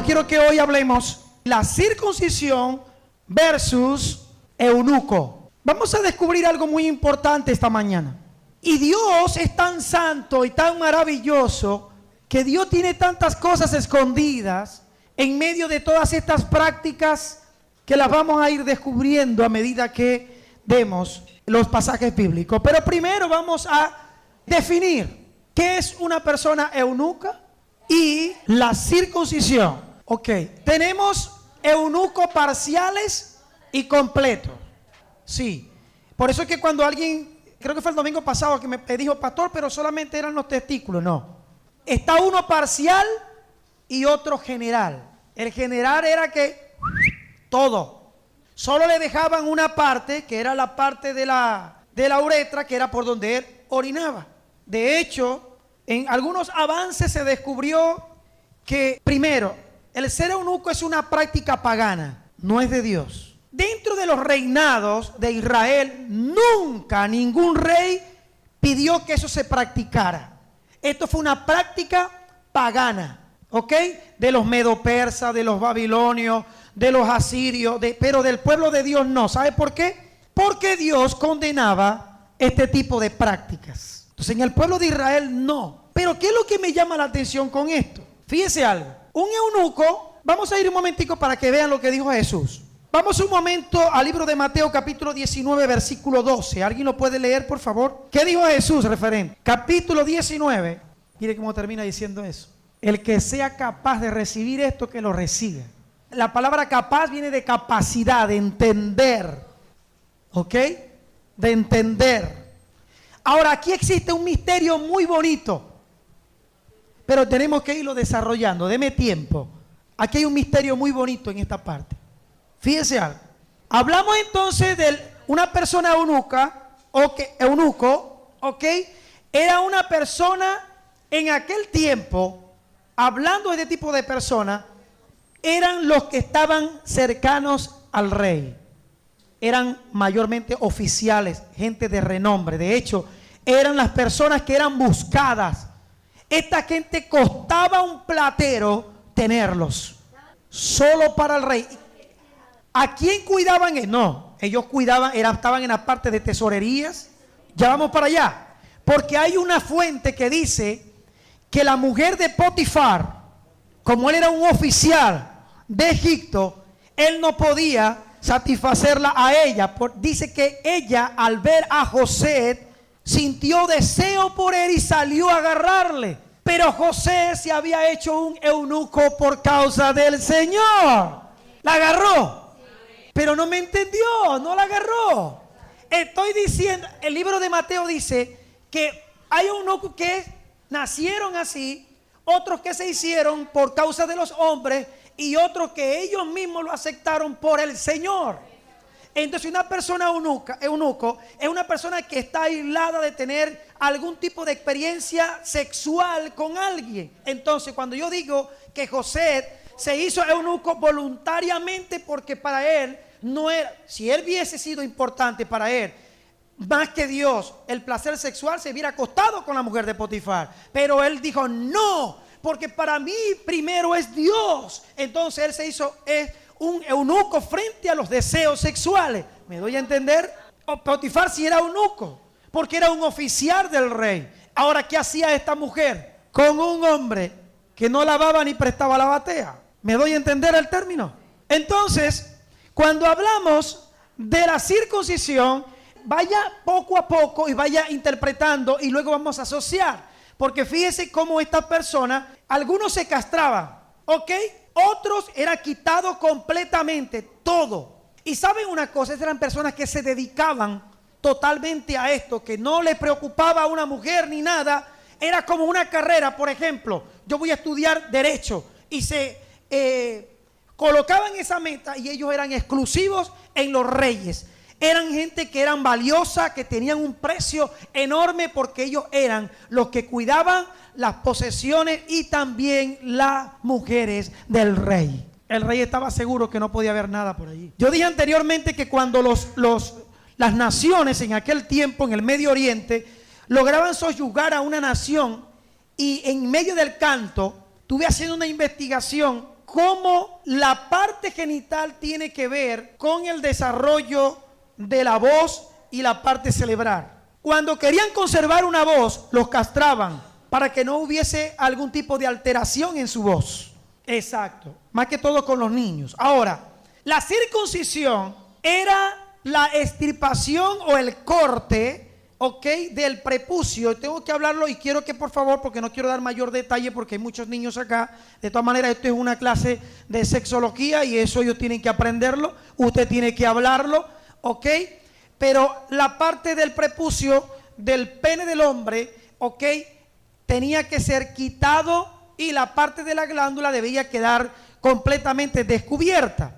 quiero que hoy hablemos la circuncisión versus eunuco. Vamos a descubrir algo muy importante esta mañana. Y Dios es tan santo y tan maravilloso que Dios tiene tantas cosas escondidas en medio de todas estas prácticas que las vamos a ir descubriendo a medida que vemos los pasajes bíblicos. Pero primero vamos a definir qué es una persona eunuca y la circuncisión. Ok, tenemos eunucos parciales y completos. Sí, por eso es que cuando alguien, creo que fue el domingo pasado que me dijo, pastor, pero solamente eran los testículos. No, está uno parcial y otro general. El general era que todo, solo le dejaban una parte, que era la parte de la uretra, que era por donde él orinaba. De hecho, en algunos avances se descubrió que, primero, el ser eunuco es una práctica pagana, no es de Dios. Dentro de los reinados de Israel, nunca ningún rey pidió que eso se practicara. Esto fue una práctica pagana, ¿ok? De los medo-persas, de los babilonios, de los asirios, pero del pueblo de Dios no. ¿Sabe por qué? Porque Dios condenaba este tipo de prácticas. Entonces en el pueblo de Israel no. Pero ¿qué es lo que me llama la atención con esto? Fíjese algo. Un eunuco, vamos a ir un momentico para que vean lo que dijo Jesús. Vamos un momento al libro de Mateo capítulo 19 versículo 12. ¿Alguien lo puede leer por favor? ¿Qué dijo Jesús referente? Capítulo 19. Mire cómo termina diciendo eso. El que sea capaz de recibir esto, que lo reciba. La palabra capaz viene de capacidad, de entender. ¿Ok? De entender. Ahora, aquí existe un misterio muy bonito, pero tenemos que irlo desarrollando. Deme tiempo. Aquí hay un misterio muy bonito en esta parte. Fíjese algo. Hablamos entonces de una persona eunuco, ¿ok? Era una persona en aquel tiempo, hablando de este tipo de personas, eran los que estaban cercanos al rey. Eran mayormente oficiales, gente de renombre. De hecho, eran las personas que eran buscadas. Esta gente costaba un platero tenerlos. Solo para el rey. ¿A quién cuidaban? No, ellos cuidaban, estaban en la parte de tesorerías. Ya vamos para allá. Porque hay una fuente que dice que la mujer de Potifar, como él era un oficial de Egipto, él no podía satisfacerla a ella. Dice que ella, al ver a José, sintió deseo por él y salió a agarrarle. Pero José se había hecho un eunuco por causa del Señor. La agarró, pero no me entendió, no la agarró. Estoy diciendo, el libro de Mateo dice que hay eunucos que nacieron así, otros que se hicieron por causa de los hombres y otros que ellos mismos lo aceptaron por el Señor. Entonces una persona eunuco es una persona que está aislada de tener algún tipo de experiencia sexual con alguien. Entonces cuando yo digo que José se hizo eunuco voluntariamente, porque para él no era, si él hubiese sido importante para él, más que Dios, el placer sexual, se hubiera acostado con la mujer de Potifar. Pero él dijo no, porque para mí primero es Dios. Entonces él se hizo un eunuco frente a los deseos sexuales. ¿Me doy a entender? Potifar sí era eunuco, porque era un oficial del rey. Ahora, ¿qué hacía esta mujer con un hombre que no lavaba ni prestaba la batea? ¿Me doy a entender el término? Entonces, cuando hablamos de la circuncisión, vaya poco a poco y vaya interpretando y luego vamos a asociar. Porque fíjese cómo esta persona, algunos se castraban, ¿ok? Otros era quitado completamente, todo. Y saben una cosa, esas eran personas que se dedicaban totalmente a esto, que no le preocupaba a una mujer ni nada. Era como una carrera. Por ejemplo, yo voy a estudiar Derecho y se colocaban esa meta y ellos eran exclusivos en los reyes. Eran gente que eran valiosa, que tenían un precio enorme, porque ellos eran los que cuidaban las posesiones y también las mujeres del rey. El rey estaba seguro que no podía haber nada por allí. Yo dije anteriormente que cuando las naciones en aquel tiempo en el Medio Oriente lograban soyugar a una nación, y en medio del canto, estuve haciendo una investigación cómo la parte genital tiene que ver con el desarrollo de la voz y la parte cerebral. Cuando querían conservar una voz, los castraban para que no hubiese algún tipo de alteración en su voz. Exacto, más que todo con los niños. Ahora, la circuncisión era la extirpación o el corte, ¿ok?, del prepucio. Tengo que hablarlo y quiero que por favor, porque no quiero dar mayor detalle porque hay muchos niños acá. De todas maneras, esto es una clase de sexología y eso ellos tienen que aprenderlo. Usted tiene que hablarlo, ¿ok? Pero la parte del prepucio del pene del hombre, ¿ok?, tenía que ser quitado y la parte de la glándula debía quedar completamente descubierta.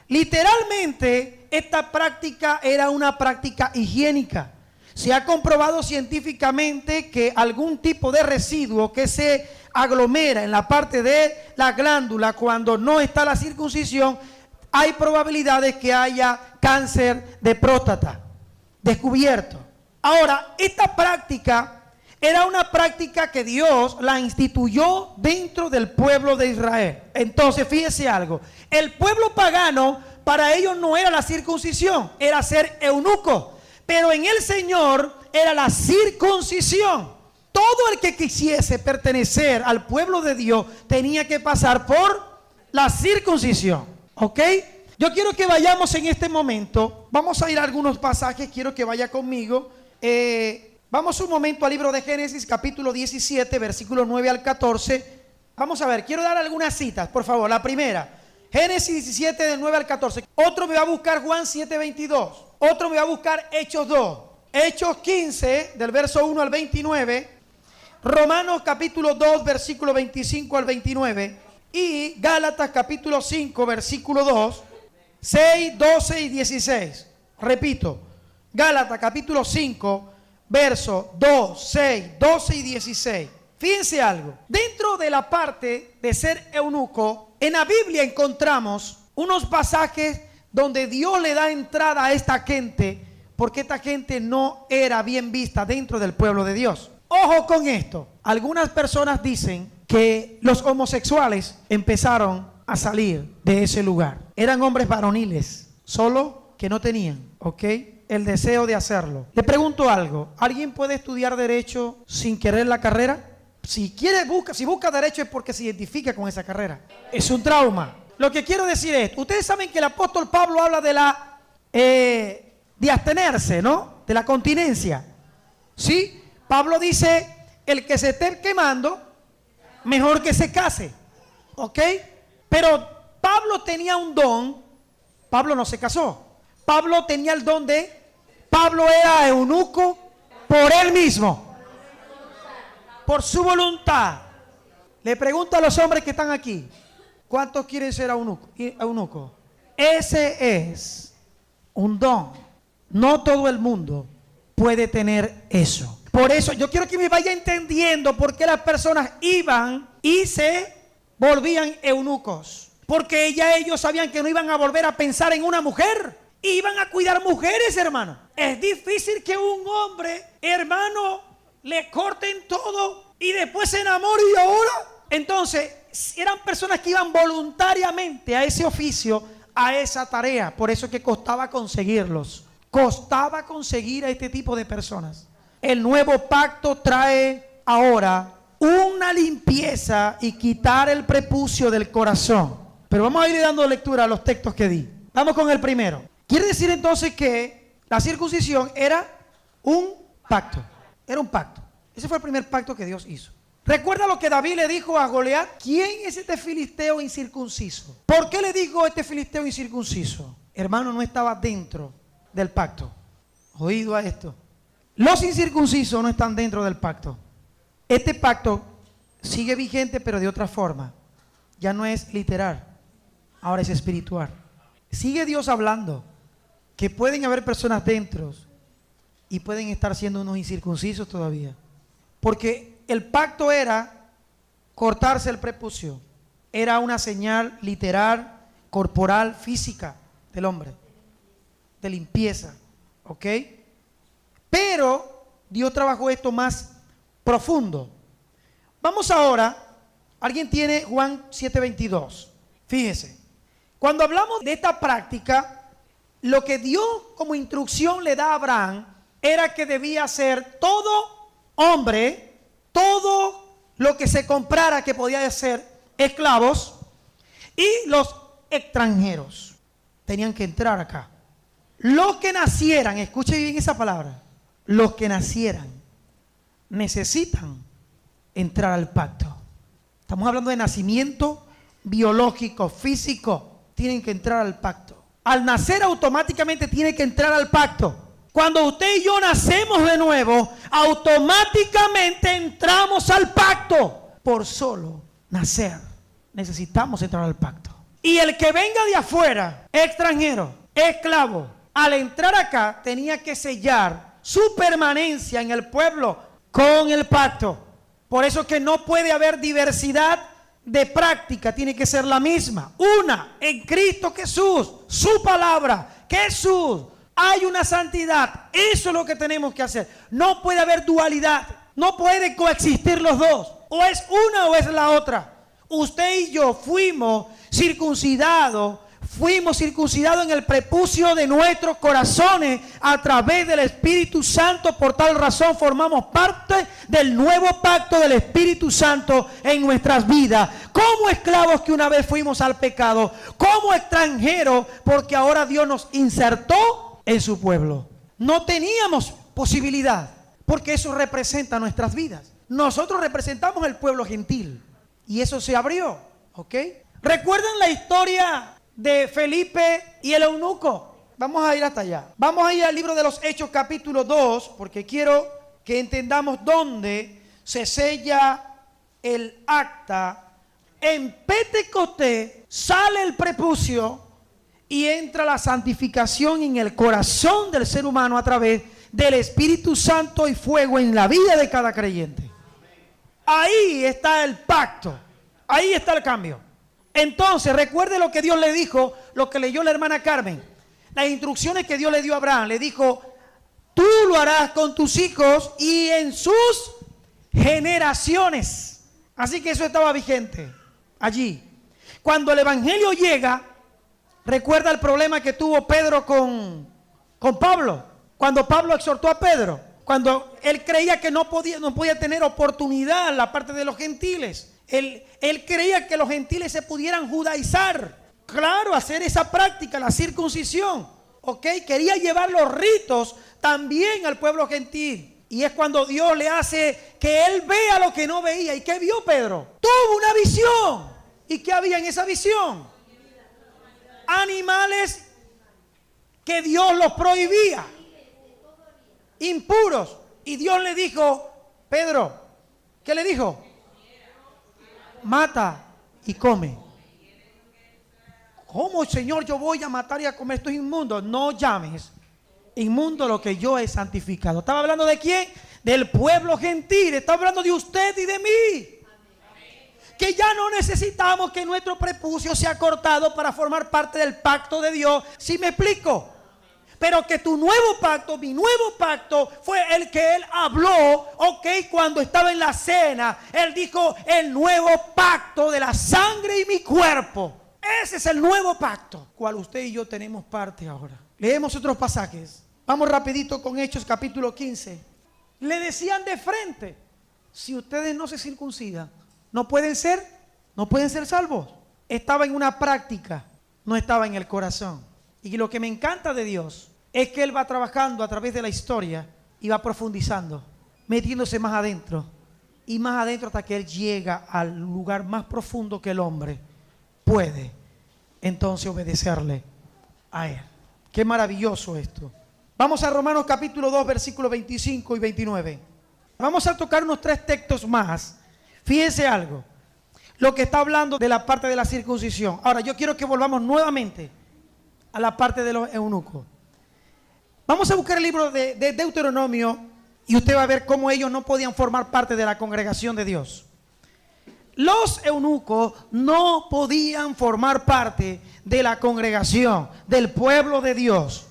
Literalmente, esta práctica era una práctica higiénica. Se ha comprobado científicamente que algún tipo de residuo que se aglomera en la parte de la glándula cuando no está la circuncisión, hay probabilidades que haya cáncer de próstata descubierto. Ahora, esta práctica era una práctica que Dios la instituyó dentro del pueblo de Israel. Entonces, fíjese algo, el pueblo pagano, para ellos no era la circuncisión, era ser eunuco, pero en el Señor era la circuncisión. Todo el que quisiese pertenecer al pueblo de Dios tenía que pasar por la circuncisión, ¿ok? Yo quiero que vayamos en este momento, vamos a ir a algunos pasajes, quiero que vaya conmigo. Vamos un momento al libro de Génesis, capítulo 17, versículos 9 al 14. Vamos a ver, quiero dar algunas citas, por favor. La primera, Génesis 17, del 9 al 14. Otro me va a buscar Juan 7, 22. Otro me va a buscar Hechos 2. Hechos 15, del verso 1 al 29. Romanos capítulo 2, versículo 25 al 29. Y Gálatas capítulo 5, versículo 2, 6, 12 y 16. Repito, Gálatas capítulo 5, verso 2, 6, 12 y 16. Fíjense algo. Dentro de la parte de ser eunuco, en la Biblia encontramos unos pasajes donde Dios le da entrada a esta gente, porque esta gente no era bien vista dentro del pueblo de Dios. Ojo con esto. Algunas personas dicen que los homosexuales empezaron a salir de ese lugar. Eran hombres varoniles, solo que no tenían, ¿ok?, el deseo de hacerlo. Le pregunto algo, ¿alguien puede estudiar derecho sin querer la carrera? Si busca derecho es porque se identifica con esa carrera. Es un trauma. Lo que quiero decir es, ustedes saben que el apóstol Pablo habla de abstenerse, ¿no? De la continencia. ¿Sí? Pablo dice, el que se esté quemando, mejor que se case. ¿Ok? Pero Pablo tenía un don. Pablo no se casó. Pablo tenía el don Pablo era eunuco por él mismo, por su voluntad. Le pregunto a los hombres que están aquí, ¿cuántos quieren ser eunuco? Ese es un don. No todo el mundo puede tener eso. Por eso yo quiero que me vaya entendiendo por qué las personas iban y se volvían eunucos. Porque ya ellos sabían que no iban a volver a pensar en una mujer. Iban a cuidar mujeres, hermano. Es difícil que un hombre, hermano, le corten todo y después se enamore y ahora. Entonces, eran personas que iban voluntariamente a ese oficio, a esa tarea. Por eso es que costaba conseguirlos. Costaba conseguir a este tipo de personas. El nuevo pacto trae ahora una limpieza y quitar el prepucio del corazón. Pero vamos a ir dando lectura a los textos que di. Vamos con el primero. Quiere decir entonces que la circuncisión era un pacto. Era un pacto. Ese fue el primer pacto que Dios hizo. ¿Recuerda lo que David le dijo a Goliat? ¿Quién es este filisteo incircunciso? ¿Por qué le dijo este filisteo incircunciso? Hermano, no estaba dentro del pacto. Oído a esto. Los incircuncisos no están dentro del pacto. Este pacto sigue vigente, pero de otra forma. Ya no es literal, ahora es espiritual. Sigue Dios hablando que pueden haber personas dentro y pueden estar siendo unos incircuncisos todavía. Porque el pacto era cortarse el prepucio. Era una señal literal, corporal, física del hombre, de limpieza. ¿Ok? Pero Dios trabajó esto más profundo. Vamos ahora, ¿alguien tiene Juan 7:22? Fíjese, cuando hablamos de esta práctica, lo que Dios como instrucción le da a Abraham era que debía ser todo hombre, todo lo que se comprara que podía ser esclavos, y los extranjeros tenían que entrar acá. Los que nacieran, escuche bien esa palabra, los que nacieran necesitan entrar al pacto. Estamos hablando de nacimiento biológico, físico, tienen que entrar al pacto. Al nacer automáticamente tiene que entrar al pacto. Cuando usted y yo nacemos de nuevo, automáticamente entramos al pacto. Por solo nacer, necesitamos entrar al pacto. Y el que venga de afuera, extranjero, esclavo, al entrar acá, tenía que sellar su permanencia en el pueblo con el pacto. Por eso es que no puede haber diversidad de práctica, tiene que ser la misma. Una, en Cristo Jesús, su palabra, Jesús. Hay una santidad, eso es lo que tenemos que hacer. No puede haber dualidad, no pueden coexistir los dos. O es una o es la otra. Usted y yo fuimos circuncidados en el prepucio de nuestros corazones a través del Espíritu Santo. Por tal razón formamos parte del nuevo pacto del Espíritu Santo en nuestras vidas. Como esclavos que una vez fuimos al pecado, como extranjeros porque ahora Dios nos insertó en su pueblo. No teníamos posibilidad porque eso representa nuestras vidas. Nosotros representamos el pueblo gentil y eso se abrió, ¿ok? ¿Recuerdan la historia de Felipe y el eunuco? Vamos a ir hasta allá. Vamos a ir al libro de los Hechos capítulo 2, porque quiero que entendamos dónde se sella el acta. En Pentecostés sale el prepucio y entra la santificación en el corazón del ser humano a través del Espíritu Santo y fuego en la vida de cada creyente. Ahí está el pacto, ahí está el cambio. Entonces, recuerde lo que Dios le dijo, lo que leyó la hermana Carmen. Las instrucciones que Dios le dio a Abraham. Le dijo, tú lo harás con tus hijos y en sus generaciones. Así que eso estaba vigente allí. Cuando el evangelio llega, recuerda el problema que tuvo Pedro con Pablo. Cuando Pablo exhortó a Pedro, cuando él creía que no podía tener oportunidad en la parte de los gentiles. Él creía que los gentiles se pudieran judaizar. Claro, hacer esa práctica, la circuncisión. ¿Ok? Quería llevar los ritos también al pueblo gentil. Y es cuando Dios le hace que él vea lo que no veía. ¿Y qué vio Pedro? Tuvo una visión. ¿Y qué había en esa visión? Animales que Dios los prohibía. Impuros. Y Dios le dijo, Pedro, ¿qué le dijo? Mata y come. ¿Cómo, Señor, yo voy a matar y a comer estos inmundos? No llames inmundo lo que yo he santificado. ¿Estaba hablando de quién? Del pueblo gentil. Estaba hablando de usted y de mí. Que ya no necesitamos que nuestro prepucio sea cortado para formar parte del pacto de Dios. ¿Sí me explico? Pero que tu nuevo pacto, mi nuevo pacto, fue el que él habló, ok, cuando estaba en la cena. Él dijo, el nuevo pacto de la sangre y mi cuerpo. Ese es el nuevo pacto, cual usted y yo tenemos parte ahora. Leemos otros pasajes. Vamos rapidito con Hechos capítulo 15. Le decían de frente, si ustedes no se circuncidan, no pueden ser salvos. Estaba en una práctica, no estaba en el corazón. Y lo que me encanta de Dios es que Él va trabajando a través de la historia y va profundizando, metiéndose más adentro y más adentro hasta que Él llega al lugar más profundo que el hombre puede entonces obedecerle a Él. Qué maravilloso esto. Vamos a Romanos capítulo 2, versículos 25 y 29. Vamos a tocar unos 3 textos más. Fíjense algo, lo que está hablando de la parte de la circuncisión. Ahora yo quiero que volvamos nuevamente a la parte de los eunucos. Vamos a buscar el libro de Deuteronomio y usted va a ver cómo ellos no podían formar parte de la congregación de Dios. Los eunucos no podían formar parte de la congregación, del pueblo de Dios.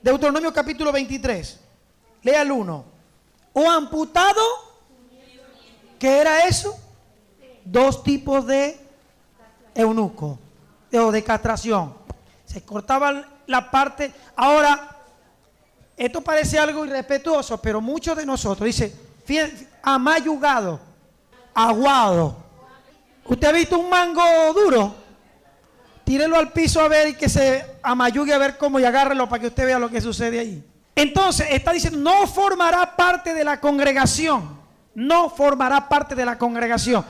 Deuteronomio capítulo 23, lea el 1. O amputado, ¿qué era eso? 2 tipos de eunucos. o de castración. Se cortaba la parte. Ahora, esto parece algo irrespetuoso, pero muchos de nosotros, dice, amayugado, aguado. ¿Usted ha visto un mango duro? Tírelo al piso a ver y que se amayugue a ver cómo y agárrelo para que usted vea lo que sucede ahí. Entonces, está diciendo, no formará parte de la congregación. No formará parte de la congregación.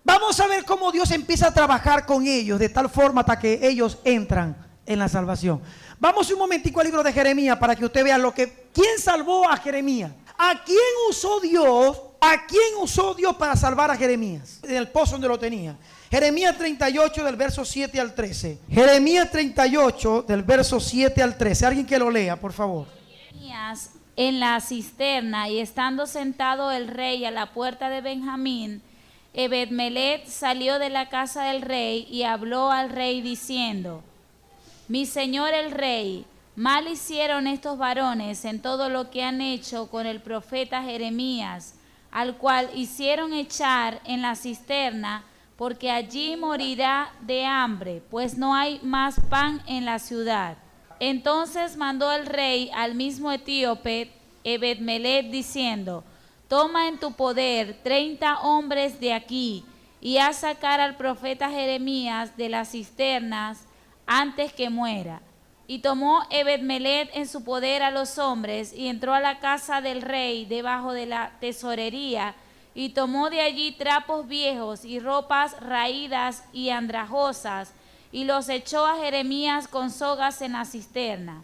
Vamos a ver cómo Dios empieza a trabajar con ellos de tal forma hasta que ellos entran en la salvación. Vamos un momentico al libro de Jeremías para que usted vea quién salvó a Jeremías. ¿A quién usó Dios? ¿A quién usó Dios para salvar a Jeremías? En el pozo donde lo tenía. Jeremías 38 del verso 7 al 13. Jeremías 38 del verso 7 al 13. Alguien que lo lea, por favor. Jeremías en la cisterna, y estando sentado el rey a la puerta de Benjamín, Ebed-Melech salió de la casa del rey y habló al rey diciendo: Mi señor el rey, mal hicieron estos varones en todo lo que han hecho con el profeta Jeremías, al cual hicieron echar en la cisterna, porque allí morirá de hambre, pues no hay más pan en la ciudad. Entonces mandó el rey al mismo etíope Ebed-Melech diciendo: Toma en tu poder 30 hombres de aquí, y haz sacar al profeta Jeremías de las cisternas antes que muera. Y tomó Ebed-Melech en su poder a los hombres, y entró a la casa del rey debajo de la tesorería, y tomó de allí trapos viejos y ropas raídas y andrajosas, y los echó a Jeremías con sogas en la cisterna.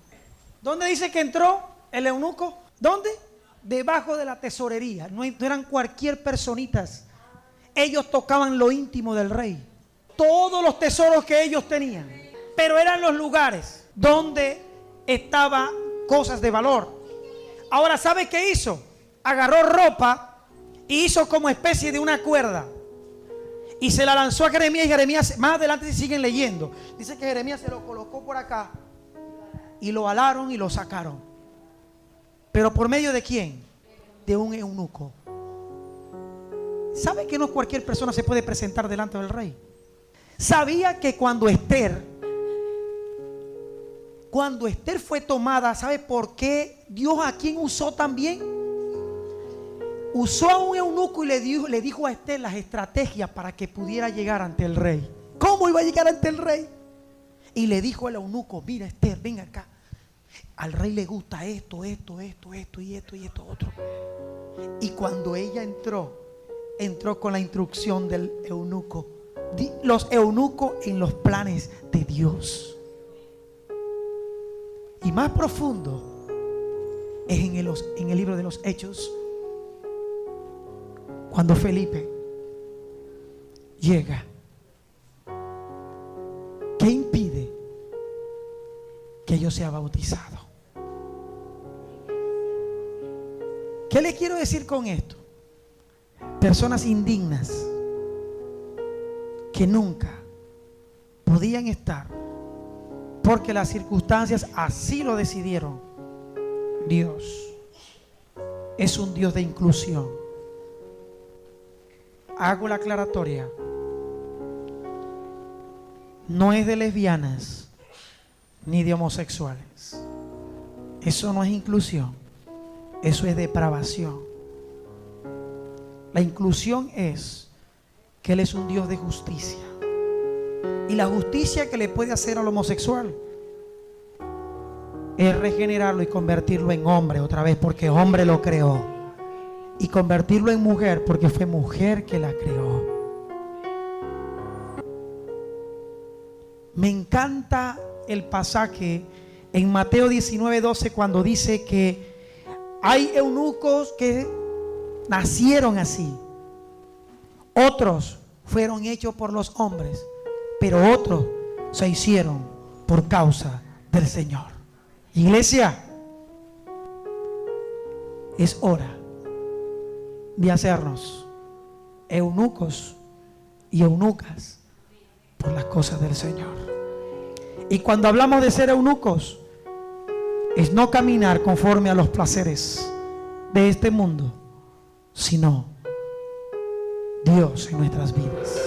¿Dónde dice que entró el eunuco? ¿Dónde? Debajo de la tesorería. No eran cualquier personitas. Ellos tocaban lo íntimo del rey. Todos los tesoros que ellos tenían. Pero eran los lugares donde estaban cosas de valor. Ahora, ¿sabe qué hizo? Agarró ropa y hizo como especie de una cuerda. Y se la lanzó a Jeremías, y Jeremías, más adelante siguen leyendo, dice que Jeremías se lo colocó por acá y lo alaron y lo sacaron. ¿Pero por medio de quién? De un eunuco. ¿Sabe que no cualquier persona se puede presentar delante del rey? ¿Sabía que cuando Esther fue tomada, ¿sabe por qué Dios a quién usó también? Usó a un eunuco y le dijo a Esther las estrategias para que pudiera llegar ante el rey. ¿Cómo iba a llegar ante el rey? Y le dijo al eunuco: mira, Esther, ven acá. Al rey le gusta esto y esto otro. Y cuando ella entró con la instrucción del eunuco. Los eunucos en los planes de Dios. Y más profundo es en el libro de los Hechos. Cuando Felipe llega, ¿qué impide que yo sea bautizado? ¿Qué le quiero decir con esto? Personas indignas que nunca podían estar porque las circunstancias así lo decidieron. Dios es un Dios de inclusión. Hago la aclaratoria. No es de lesbianas ni de homosexuales. Eso no es inclusión. Eso es depravación. La inclusión es que Él es un Dios de justicia. Y la justicia que le puede hacer al homosexual es regenerarlo y convertirlo en hombre otra vez, porque hombre lo creó. Y convertirlo en mujer porque fue mujer que la creó. Me encanta el pasaje en Mateo 19:12 cuando dice que hay eunucos que nacieron así, otros fueron hechos por los hombres, pero otros se hicieron por causa del Señor. Iglesia, es hora de hacernos eunucos y eunucas por las cosas del Señor. Y cuando hablamos de ser eunucos, es no caminar conforme a los placeres de este mundo, sino Dios en nuestras vidas.